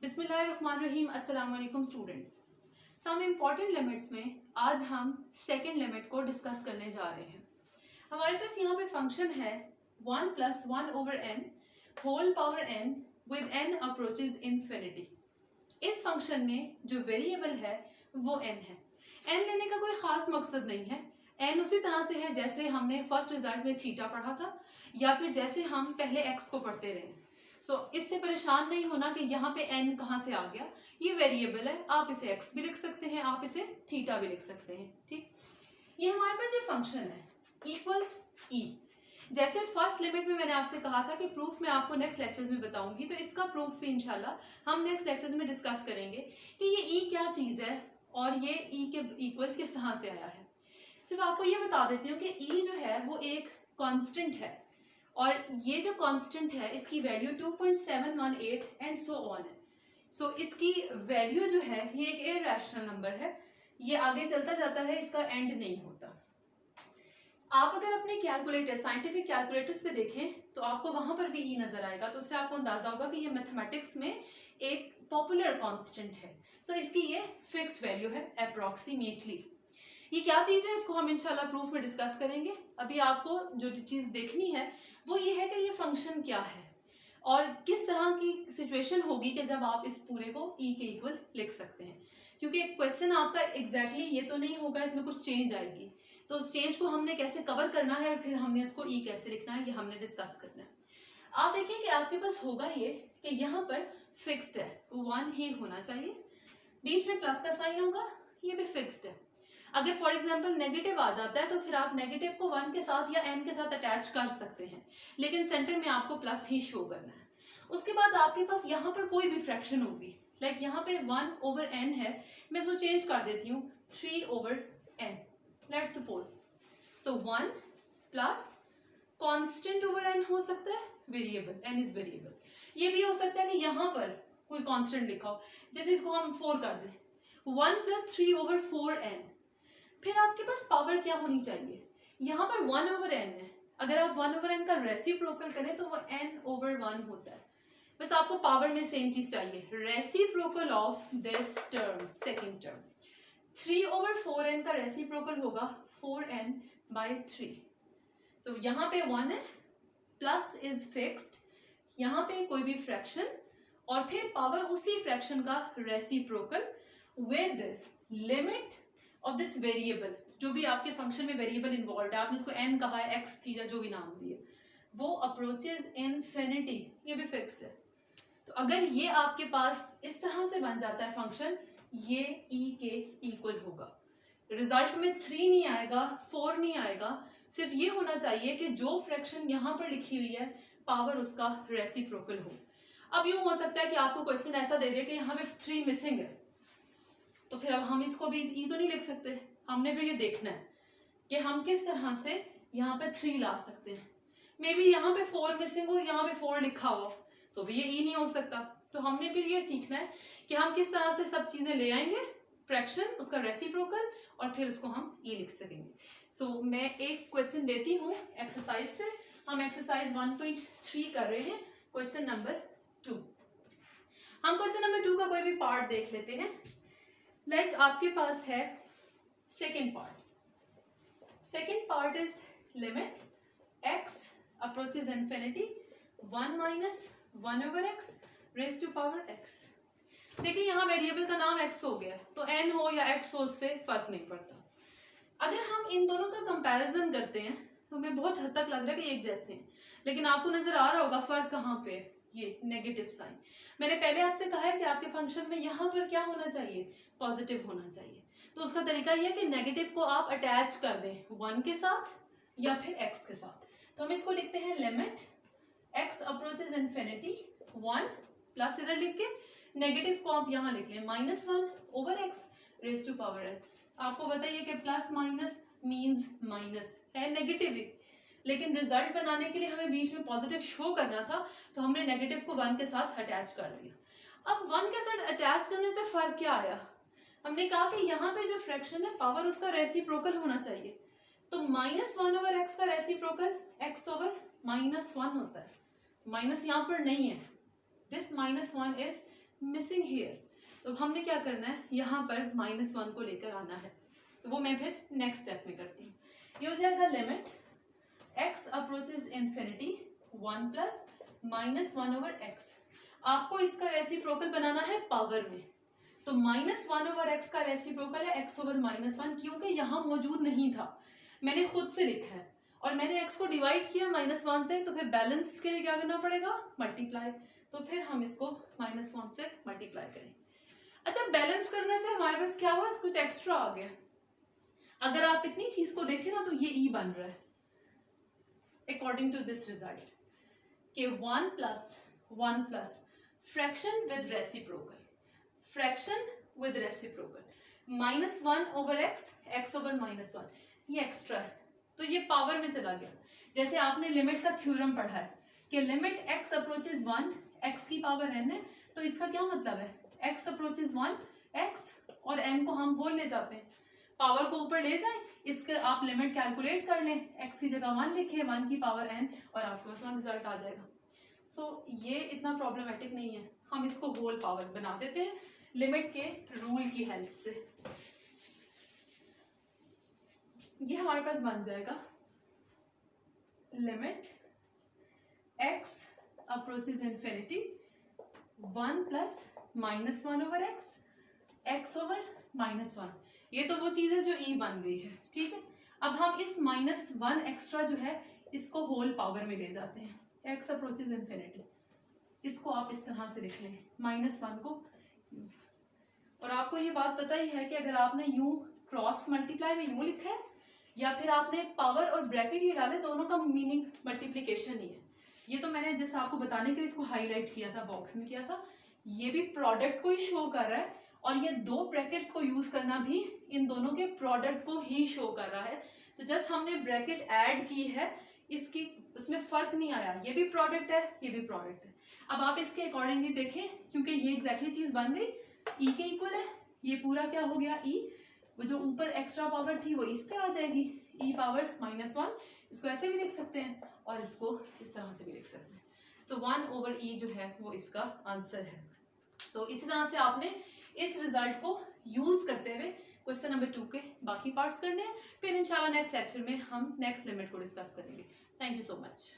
बिस्मिल्लाहिर्रहमानिर्रहीम। अस्सलाम वालेकुम स्टूडेंट्स। सम इम्पॉर्टेंट लिमिट्स में आज हम सेकेंड लिमिट को डिस्कस करने जा रहे हैं। हमारे पास यहाँ पे फंक्शन है 1 + 1/n whole power n with n approaches infinity. इस फंक्शन में जो वेरिएबल है वो n है। n लेने का कोई ख़ास मकसद नहीं है। n उसी तरह से है जैसे हमने फर्स्ट रिजल्ट में थीटा पढ़ा था या फिर जैसे हम पहले x को पढ़ते रहे। इससे परेशान नहीं होना कि यहाँ पे n कहाँ से आ गया। ये वेरिएबल है, आप इसे x भी लिख सकते हैं, आप इसे थीटा भी लिख सकते हैं। ठीक, ये हमारे पास जो फंक्शन है इक्वल्स e। जैसे फर्स्ट लिमिट में मैंने आपसे कहा था कि प्रूफ मैं आपको नेक्स्ट लेक्चर्स में बताऊंगी, तो इसका प्रूफ भी इंशाल्लाह हम नेक्स्ट लेक्चर्स में डिस्कस करेंगे कि ये e क्या चीज़ है और ये e के इक्वल किस तरह से आया है। सिर्फ आपको ये बता देती हूँ कि e जो है वो एक कांस्टेंट है और ये जो कांस्टेंट है इसकी वैल्यू 2.718 एंड सो ऑन है। इसकी वैल्यू जो है ये एक इरैशनल नंबर है, ये आगे चलता जाता है, इसका एंड नहीं होता। आप अगर अपने कैलकुलेटर साइंटिफिक कैलकुलेटर्स पे देखें तो आपको वहां पर भी ई नजर आएगा, तो उससे आपको अंदाजा होगा कि ये मैथमेटिक्स में एक पॉपुलर कांस्टेंट है। इसकी ये फिक्स्ड वैल्यू है अप्रॉक्सीमेटली। ये क्या चीज़ है इसको हम इंशाल्लाह प्रूफ में डिस्कस करेंगे। अभी आपको जो चीज़ देखनी है वो ये है कि ये फंक्शन क्या है और किस तरह की सिचुएशन होगी कि जब आप इस पूरे को e के इक्वल लिख सकते हैं। क्योंकि क्वेश्चन आपका एग्जैक्टली ये तो नहीं होगा, इसमें कुछ चेंज आएगी, तो उस चेंज को हमने कैसे कवर करना है, फिर हमने उसको e कैसे लिखना है, ये हमने डिस्कस करना है। आप देखिए कि आपके पास होगा ये कि यहाँ पर फिक्स्ड है, 1 ही होना चाहिए, बीच में प्लस का साइन होगा, ये भी फिक्स्ड है। अगर फॉर एग्जाम्पल नेगेटिव आ जाता है तो फिर आप नेगेटिव को 1 के साथ या n के साथ अटैच कर सकते हैं, लेकिन सेंटर में आपको प्लस ही शो करना है। उसके बाद आपके पास यहाँ पर कोई भी फ्रैक्शन होगी, लाइक यहाँ पे 1/n है, मैं इसको चेंज कर देती हूँ 3/n, let's suppose. 1 plus constant over n हो सकता है, वेरिएबल n इज वेरिएबल। ये भी हो सकता है कि यहाँ पर कोई कांस्टेंट लिखा हो, जैसे इसको हम 4 कर दें, 1 + 3/4n। फिर आपके पास पावर क्या होनी चाहिए, यहाँ पर 1/n है, अगर आप 1/n का रेसिप्रोकल करें तो वो n/1 होता है। बस आपको पावर में सेम चीज चाहिए, reciprocal of this term, second term. 3/4n का रेसिप्रोकल होगा 4n/3। तो यहाँ पे 1 है, प्लस इज फिक्स्ड, यहाँ पे कोई भी फ्रैक्शन और फिर पावर उसी फ्रैक्शन का reciprocal with limit of this variable. जो भी आपके फंक्शन में वेरिएबल इन्वॉल्व है, आपने इसको n कहा है, x थीटा जो भी नाम दिए, वो अप्रोचेज इन्फिनिटी, ये भी फिक्स्ड है। तो अगर ये आपके पास इस तरह से बन जाता है फंक्शन, ये e के इक्वल होगा। रिजल्ट में 3 नहीं आएगा, 4 नहीं आएगा, सिर्फ ये होना चाहिए कि जो फ्रैक्शन यहाँ पर लिखी हुई है पावर उसका रेसिप्रोकल हो। अब यूं हो सकता है कि आपको क्वेश्चन ऐसा दे दे कि यहाँ पे 3 मिसिंग है, तो फिर अब हम इसको भी ई तो नहीं लिख सकते, हमने फिर ये देखना है कि हम किस तरह से यहाँ पे 3 ला सकते हैं। मे बी यहाँ पे 4 मिसिंग हो, यहाँ पे 4 लिखा हो, तो भी ये ई नहीं हो सकता। तो हमने फिर ये सीखना है कि हम किस तरह से सब चीज़ें ले आएंगे, फ्रैक्शन, उसका रेसिप्रोकल, और फिर उसको हम ई लिख सकेंगे। मैं एक क्वेश्चन लेती हूँ एक्सरसाइज से। हम एक्सरसाइज 1.3 कर रहे हैं, क्वेश्चन नंबर 2। हम क्वेश्चन नंबर 2 का कोई भी पार्ट देख लेते हैं। लाइक आपके पास है second part is limit x approaches infinity 1 - 1/x raise to power x। देखिए यहाँ वेरिएबल का नाम x हो गया, तो n हो या x हो उससे फर्क नहीं पड़ता। अगर हम इन दोनों का कंपैरिजन करते हैं तो हमें बहुत हद तक लग रहा है कि एक जैसे हैं, लेकिन आपको नजर आ रहा होगा फर्क कहाँ पे, ये नेगेटिव साइन। मैंने पहले आपसे कहा है कि आपके फंक्शन में यहाँ पर क्या होना चाहिए, पॉजिटिव होना चाहिए। तो उसका तरीका यह है कि नेगेटिव को आप अटैच कर दें 1 के साथ या फिर x के साथ। तो हम इसको लिखते हैं limit x approaches infinity 1 plus इधर लिख के नेगेटिव को आप यहाँ लिख लें -1/x raise to power x। आपको बताइए कि प्लस माइनस मीन्स माइनस है, नेगेटिव ही, लेकिन रिजल्ट बनाने के लिए हमें बीच में पॉजिटिव शो करना था, तो हमने नेगेटिव को 1 के साथ अटैच कर दिया। अब 1 के साथ अटैच करने से फर्क क्या आया, हमने कहा कि यहाँ पे जो फ्रैक्शन है पावर उसका रेसिप्रोकल होना चाहिए, तो -1/x का रेसिप्रोकल x/-1 होता है। माइनस यहाँ पर नहीं है, दिस -1 इज मिसिंग हियर, तो हमने क्या करना है, यहाँ पर -1 को लेकर आना है, तो वो मैं फिर नेक्स्ट स्टेप में करती हूँ। ये हो जाएगा limit x approaches infinity 1 plus -1/x। आपको इसका रेसिप्रोकल बनाना है पावर में, तो -1/x का रेसिप्रोकल है x/-1, क्योंकि यहाँ मौजूद नहीं था, मैंने खुद से लिखा है और मैंने x को डिवाइड किया -1 से, तो फिर बैलेंस के लिए क्या करना पड़ेगा, मल्टीप्लाई। तो फिर हम इसको -1 से मल्टीप्लाई करें। अच्छा, बैलेंस करने से हमारे पास क्या हुआ, कुछ एक्स्ट्रा आ गया। अगर आप इतनी चीज को देखें ना, तो ये e बन रहा है अकॉर्डिंग टू दिस रिजल्ट कि 1 plus fraction with reciprocal, fraction with reciprocal -1/x, x/-1, ये एक्स्ट्रा है, तो ये पावर में चला गया। जैसे आपने लिमिट का थ्योरम पढ़ा है कि लिमिट x अप्रोचेज 1, x की पावर n है, तो इसका क्या मतलब है, x अप्रोचेज 1, x और n को हम होल ले जाते हैं, पावर को ऊपर ले जाएं, इसके आप लिमिट कैलकुलेट कर लें, x की जगह 1 लिखे, 1 की पावर n, और आपके पास रिजल्ट आ जाएगा। सो ये इतना प्रॉब्लमेटिक नहीं है, हम इसको होल पावर बना देते हैं लिमिट के रूल की हेल्प से। ये हमारे पास बन जाएगा limit x approaches infinity 1 plus -1/x, x/-1। ये तो वो चीज़ है जो e बन गई है, ठीक है। अब हम इस -1 एक्स्ट्रा जो है इसको होल पावर में ले जाते हैं, x अप्रोचेज इन्फिनिटी, इसको आप इस तरह से लिख लें, -1 को। और आपको ये बात पता ही है कि अगर आपने यूं क्रॉस मल्टीप्लाई में यूं लिखा है, या फिर आपने पावर और ब्रैकेट ये डाले, दोनों का मीनिंग मल्टीप्लिकेशन ही है। ये तो मैंने जैसे आपको बताने के लिए इसको हाईलाइट किया था, बॉक्स में किया था, ये भी प्रोडक्ट को ही शो कर रहा है, और ये दो ब्रैकेट्स को यूज करना भी इन दोनों के प्रोडक्ट को ही शो कर रहा है। तो जस्ट हमने ब्रैकेट ऐड की है, इसकी उसमें फर्क नहीं आया, ये भी प्रोडक्ट है, ये भी प्रोडक्ट है। अब आप इसके अकॉर्डिंगली देखें, क्योंकि ये एग्जैक्टली चीज बन गई, ई के इक्वल है, ये पूरा क्या हो गया, ई, वो जो ऊपर एक्स्ट्रा पावर थी वो इस पे आ जाएगी, e पावर -1, इसको ऐसे भी लिख सकते हैं और इसको इस तरह से भी लिख सकते हैं। सो 1/e जो है वो इसका आंसर है। तो इसी तरह से आपने इस रिजल्ट को यूज करते हुए क्वेश्चन नंबर 2 के बाकी पार्ट्स करने हैं, फिर इंशाल्लाह नेक्स्ट लेक्चर में हम नेक्स्ट लिमिट को डिस्कस करेंगे। Thank you so much.